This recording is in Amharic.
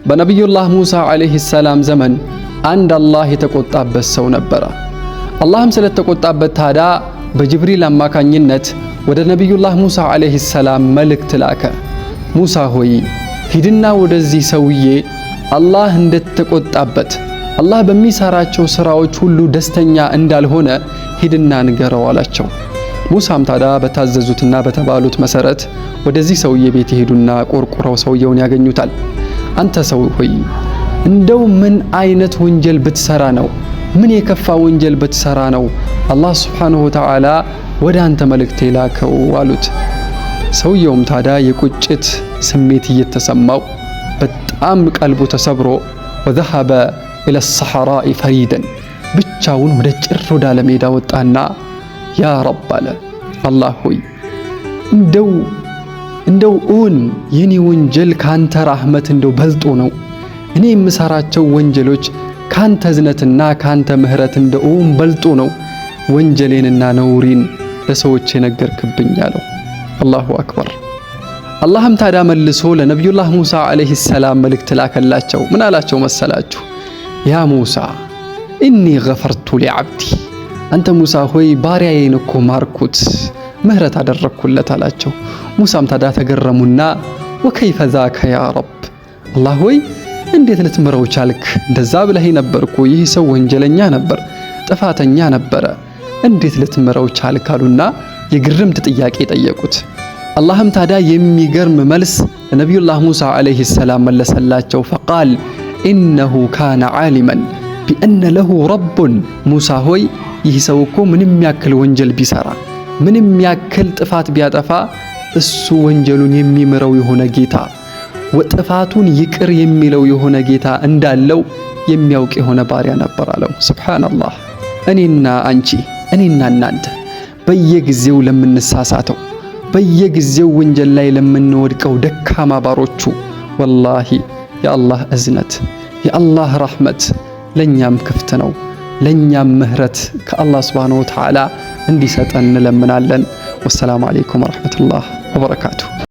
በነቢዩላህ ሙሳ ዓለይሂ ሰላም ዘመን አንድ አላህ የተቆጣበት ሰው ነበረ። አላህም ስለተቆጣበት ታዲያ በጅብሪል አማካኝነት ወደ ነቢዩላህ ሙሳ ዓለይሂ ሰላም መልእክት ላከ። ሙሳ ሆይ ሂድና ወደዚህ ሰውዬ አላህ እንደተቆጣበት አላህ በሚሰራቸው ስራዎች ሁሉ ደስተኛ እንዳልሆነ ሂድና ንገረው አላቸው። ሙሳም ታዲያ በታዘዙትና በተባሉት መሰረት ወደዚህ ሰውዬ ቤት ይሄዱና ቆርቁረው ሰውየውን ያገኙታል። አንተ ሰው ሆይ እንደው ምን አይነት ወንጀል ብትሰራ ነው? ምን የከፋ ወንጀል ብትሰራ ነው አላህ ሱብሓነሁ ወተዓላ ወደ አንተ መልእክት የላከው አሉት። ሰውየውም ታዲያ የቁጭት ስሜት እየተሰማው በጣም ቀልቡ ተሰብሮ ወዘሀበ ኢለ ሰሐራኢ ፈሪደን ብቻውን ወደ ጭር ወዳለ ሜዳ ወጣና ያ ረብ አለ፣ አላህ ሆይ እንደው እውን የኔ ወንጀል ካንተ ራህመት እንደው በልጦ ነው እኔ የምሰራቸው ወንጀሎች ካንተ እዝነትና ካንተ ምህረት እንደው እውን በልጦ ነው ወንጀሌንና ነውሪን ለሰዎች የነገርክብኝ አለው። አላሁ አክበር። አላህም ታዲያ መልሶ ለነቢዩላህ ሙሳ ዓለይሂ ሰላም መልእክት ላከላቸው። ምን አላቸው መሰላችሁ? ያ ሙሳ ኢኒ ገፈርቱ ሊዓብዲ፣ አንተ ሙሳ ሆይ ባሪያዬን እኮ ማርኩት ምህረት አደረግኩለት አላቸው። ሙሳም ታዲያ ተገረሙና ወከይፈ ዛከ ያ ረብ፣ አላህ ሆይ እንዴት ልትምረው ቻልክ? እንደዛ ብለህ ነበርኩ ይህ ሰው ወንጀለኛ ነበር፣ ጥፋተኛ ነበረ፣ እንዴት ልትምረው ቻልክ አሉና የግርምት ጥያቄ ጠየቁት። አላህም ታዲያ የሚገርም መልስ ለነቢዩላህ ሙሳ ዓለይሂ ሰላም መለሰላቸው። ፈቃል ኢነሁ ካነ ዓሊመን ቢአነ ለሁ ረቡን፣ ሙሳ ሆይ ይህ ሰው እኮ ምንም ያክል ወንጀል ቢሰራ ምንም ያክል ጥፋት ቢያጠፋ እሱ ወንጀሉን የሚምረው የሆነ ጌታ፣ ጥፋቱን ይቅር የሚለው የሆነ ጌታ እንዳለው የሚያውቅ የሆነ ባሪያ ነበር አለው። ሱብሓነላህ። እኔና አንቺ እኔና እናንተ በየጊዜው ለምንሳሳተው በየጊዜው ወንጀል ላይ ለምንወድቀው ደካማ ባሮቹ ወላሂ የአላህ እዝነት የአላህ ረሕመት ለኛም ክፍት ነው። ለኛም ምህረት ከአላህ ሱብሓነሁ ወተዓላ እንዲሰጠን እንለምናለን። ወሰላሙ አለይኩም ወረሕመቱላህ ወበረካቱሁ።